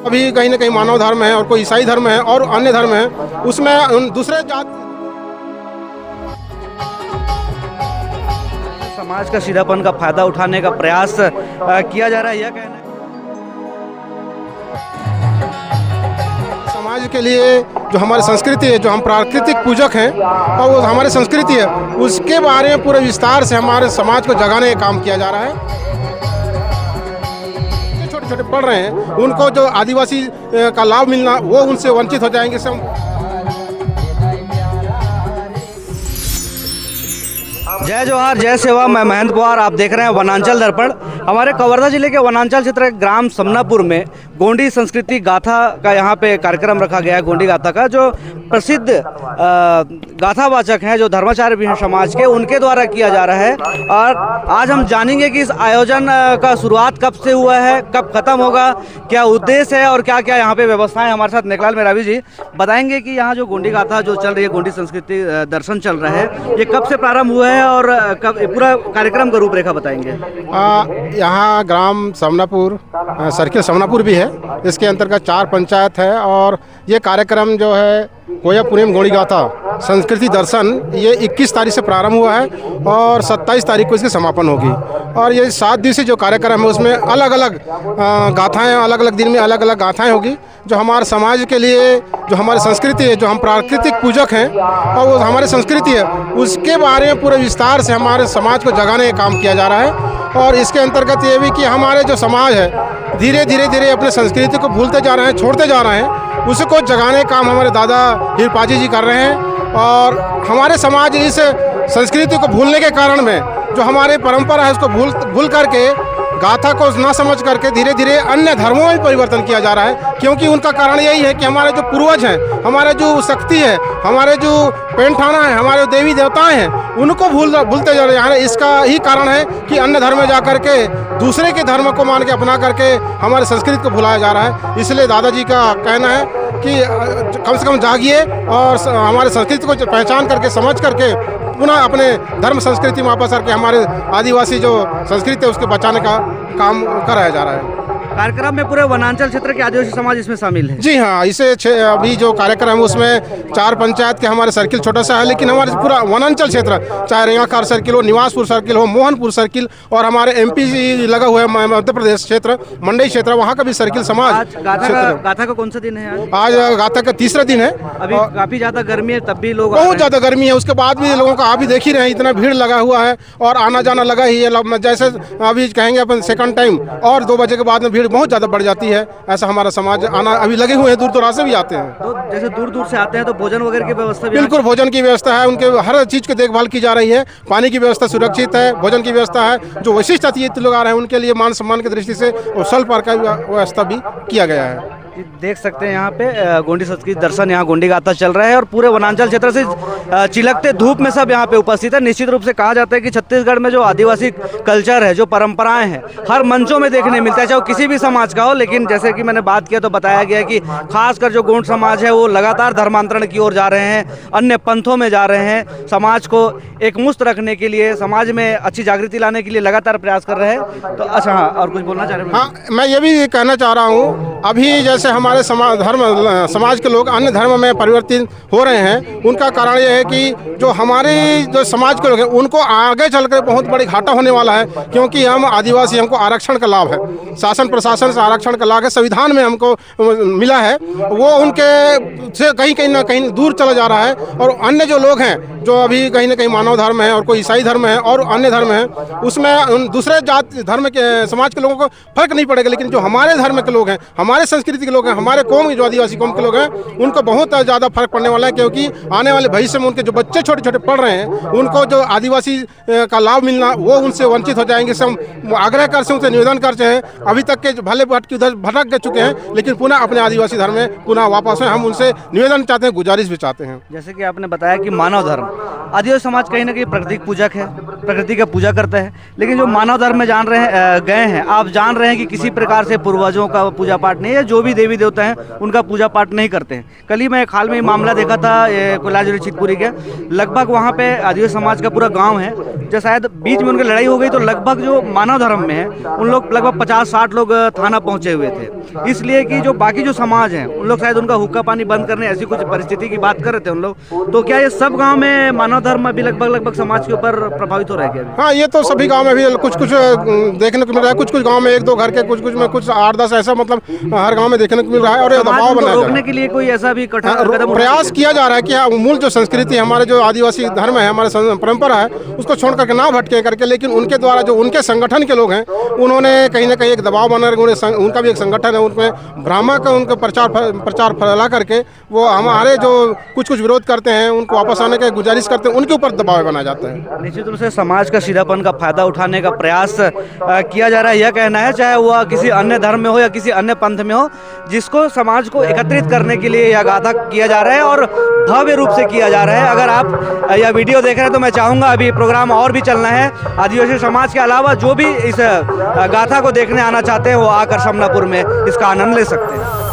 अभी कहीं ना कहीं मानव धर्म है और कोई ईसाई धर्म है और अन्य धर्म है, उसमें दूसरे जात समाज का सीधापन का फायदा उठाने का प्रयास किया जा रहा है, यह कहना है। समाज के लिए जो हमारी संस्कृति है, जो हम प्राकृतिक पूजक हैं और वो हमारी संस्कृति है, उसके बारे में पूरे विस्तार से हमारे समाज को जगाने का काम किया जा रहा है। छोटे छोटे पढ़ रहे हैं, उनको जो आदिवासी का लाभ मिलना वो उनसे वंचित हो जाएंगे। जय जोहार, जय सेवा। मैं महेंद्र पवार, आप देख रहे हैं वनांचल दर्पण। हमारे कवर्धा जिले के वनांचल क्षेत्र ग्राम समनापुर में गोंडी संस्कृति गाथा का यहाँ पे कार्यक्रम रखा गया है। गोंडी गाथा का जो प्रसिद्ध गाथावाचक हैं, जो धर्माचार्य भी हैं समाज के, उनके द्वारा किया जा रहा है। और आज हम जानेंगे कि इस आयोजन का शुरुआत कब से हुआ है, कब खत्म होगा, क्या उद्देश्य है और क्या क्या यहाँ पे व्यवस्थाएं। हमारे साथ नेकलाल मेरावी जी बताएंगे कि यहाँ जो गोंडी गाथा जो चल रही है, गोंडी संस्कृति दर्शन चल रहा है, ये कब से प्रारंभ हुआ है और कब पूरा कार्यक्रम का रूपरेखा बताएंगे। यहाँ ग्राम समनापुर सर्किल समनापुर भी है, इसके अंतर्गत 4 पंचायत है और ये कार्यक्रम जो है कोयापुरम गोंडी गाथा संस्कृति दर्शन ये 21 तारीख से प्रारंभ हुआ है और 27 तारीख को इसकी समापन होगी। और ये 7 दिवसीय जो कार्यक्रम है उसमें अलग अलग गाथाएं, अलग अलग दिन में अलग अलग गाथाएं होगी, जो हमारे समाज के लिए, जो हमारी संस्कृति है, जो हम प्राकृतिक पूजक हैं और वो हमारी संस्कृति है, उसके बारे में पूरे विस्तार से हमारे समाज को जगाने का काम किया जा रहा है। और इसके अंतर्गत ये भी कि हमारे जो समाज है धीरे धीरे अपने संस्कृति को भूलते जा रहे हैं, छोड़ते जा रहे हैं, उसको जगाने का काम हमारे दादा हिरपाजी जी कर रहे हैं। और हमारे समाज इस संस्कृति को भूलने के कारण में जो हमारी परंपरा है उसको भूल करके गाथा को ना समझ करके धीरे धीरे अन्य धर्मों में परिवर्तन किया जा रहा है। क्योंकि उनका कारण यही है कि हमारे जो पूर्वज हैं, हमारे जो शक्ति है, हमारे जो पेंठाना है, हमारे देवी देवताएं हैं, उनको भूलते जा रहे हैं। इसका ही कारण है कि अन्य धर्म में जा करके दूसरे के धर्म को मान के अपना करके हमारे संस्कृति को भुलाया जा रहा है। इसलिए दादाजी का कहना है कि कम से कम जागिए और हमारे संस्कृति को पहचान करके, समझ करके पुनः अपने धर्म संस्कृति में वापस करके हमारे आदिवासी जो संस्कृति है उसके बचाने का काम कराया जा रहा है। कार्यक्रम में पूरे वनांचल क्षेत्र के आदिवासी समाज इसमें शामिल है। जी हाँ, इसे अभी जो कार्यक्रम है उसमें 4 पंचायत के हमारे सर्किल छोटा सा है, लेकिन हमारे पूरा वनांचल क्षेत्र, चाहे रेंगाखार सर्किल हो, निवासपुर सर्किल हो, मोहनपुर सर्किल और हमारे MP लगा हुआ है मध्य प्रदेश क्षेत्र, मंडई क्षेत्र, वहाँ का भी सर्किल समाज। गाथा का कौन सा दिन है आज गाथा का 3रा दिन है। अभी काफी ज्यादा गर्मी है, तब भी लोग बहुत ज्यादा गर्मी है, उसके बाद भी लोगों का आप भी देख ही रहे हैं, इतना भीड़ लगा हुआ है और आना जाना लगा ही है। जैसे अभी कहेंगे अपन सेकंड टाइम और 2 बजे के बाद में भीड़ बहुत ज़्यादा बढ़ जाती है। ऐसा हमारा समाज आना अभी लगे हुए हैं, दूर दराज से भी आते हैं। तो जैसे दूर दूर से आते हैं तो भोजन वगैरह की व्यवस्था भी? बिल्कुल, भोजन की व्यवस्था है, उनके हर चीज़ की देखभाल की जा रही है। पानी की व्यवस्था सुरक्षित है, भोजन की व्यवस्था है। जो वशिष्ठ अतिथि लोग आ रहे हैं उनके लिए मान सम्मान की दृष्टि से और स्वल्प का व्यवस्था भी किया गया है। देख सकते हैं यहाँ पे गोंडी संस्कृति दर्शन, यहाँ गोंडी गाथा चल रहा है और पूरे वनांचल क्षेत्र से चिलकते धूप में सब यहाँ पे उपस्थित है। निश्चित रूप से कहा जाता है कि छत्तीसगढ़ में जो आदिवासी कल्चर है, जो परंपराएं हैं, हर मंचों में देखने मिलता है, चाहे वो किसी भी समाज का हो। लेकिन जैसे कि मैंने बात किया तो बताया गया कि खासकर जो गोंड समाज है वो लगातार धर्मांतरण की ओर जा रहे हैं, अन्य पंथों में जा रहे हैं। समाज को एकमुश्त रखने के लिए, समाज में अच्छी जागृति लाने के लिए लगातार प्रयास कर रहे हैं। तो अच्छा, हाँ, और कुछ बोलना चाह रहे हैं? हाँ, मैं ये भी कहना चाह रहा हूँ, अभी जैसे हमारे समाज के लोग अन्य धर्म में परिवर्तित हो रहे हैं, उनका कारण ये है कि जो हमारे जो समाज के लोग हैं उनको आगे चलकर बहुत बड़ी घाटा होने वाला है। क्योंकि हम आदिवासी, हमको आरक्षण का लाभ है, शासन प्रशासन से आरक्षण का लाभ है, संविधान में हमको मिला है, वो उनके से कहीं ना कहीं दूर चला जा रहा है। और अन्य जो लोग हैं, जो अभी कहीं ना कहीं मानव धर्म है और कोई ईसाई धर्म है और अन्य धर्म है, उसमें दूसरे जात धर्म के समाज के लोगों को फर्क नहीं पड़ेगा। लेकिन जो हमारे धर्म के लोग हैं, हमारे संस्कृति के लोग हैं, हमारे कौम जो आदिवासी कौम के लोग हैं, उनको बहुत ज़्यादा फर्क पड़ने वाला है। क्योंकि आने वाले भविष्य में उनके जो बच्चे छोटे छोटे पढ़ रहे हैं, उनको जो आदिवासी का लाभ मिलना वो उनसे वंचित हो जाएंगे। हम आग्रह कर से उनसे निवेदन करते हैं, अभी तक के भले उधर भटक चुके हैं, लेकिन पुनः अपने आदिवासी धर्म में पुनः वापस हैं। हम उनसे निवेदन चाहते हैं, गुजारिश भी चाहते हैं। जैसे कि आपने बताया कि मानव धर्म, आदिवासी समाज कहीं ना कहीं प्रकृति पूजक है, प्रकृति का पूजा करता है, लेकिन जो मानव धर्म में जान रहे हैं गए हैं, आप जान रहे हैं कि किसी प्रकार से पूर्वजों का पूजा पाठ नहीं है, जो भी देवी देवता हैं उनका पूजा पाठ नहीं करते हैं। कल ही मैं एक हाल में मामला देखा था कोलाजुरी चितपुरी के, लगभग वहाँ पे आदिवासी समाज का पूरा गाँव है, जो शायद बीच में उनकी लड़ाई हो गई तो लगभग जो मानव धर्म में है उन लोग लगभग 50-60 लोग थाना पहुँचे हुए थे, इसलिए कि जो बाकी जो समाज हैं उन लोग शायद उनका हुक्का पानी बंद करने ऐसी कुछ परिस्थिति की बात कर रहे थे उन लोग। तो क्या ये सब गांव में मानव धर्म अभी लगभग समाज के ऊपर प्रभावित हो रहा है क्या? हाँ, ये तो सभी गांव में भी कुछ देखने को मिल रहा है। कुछ गांव में 1-2 घर के, कुछ में कुछ 8-10 ऐसा, मतलब हर गांव में देखने को मिल रहा है। और ये दबाव बनाया रोकने के लिए कोई ऐसा भी कदम प्रयास किया जा रहा है कि हाँ, मूल जो संस्कृति हमारे जो आदिवासी धर्म है, हमारे परंपरा है, उसको छोड़ करके ना भटके करके, लेकिन उनके द्वारा जो उनके संगठन के लोग हैं उन्होंने कहीं ना कहीं एक दबाव बना, उनका भी एक संगठन है, उनमें ब्राह्मण का उनका प्रचार फैला करके वो हमारे जो कुछ विरोध करते हैं उनको वापस आने की गुजारिश करते हैं, उनके ऊपर दबाव बनाया जाता है। निश्चित रूप से समाज का सीधापन का फायदा उठाने का प्रयास किया जा रहा है, यह कहना है, चाहे वह किसी अन्य धर्म में हो या किसी अन्य पंथ में हो, जिसको समाज को एकत्रित करने के लिए यह गाथा किया जा रहा है और भव्य रूप से किया जा रहा है। अगर आप यह वीडियो देख रहे हैं तो मैं चाहूँगा अभी प्रोग्राम और भी चलना है। आदिवासी समाज के अलावा जो भी इस गाथा को देखने आना चाहते हैं वो आकर समनापुर में इसका आनंद ले सकते हैं।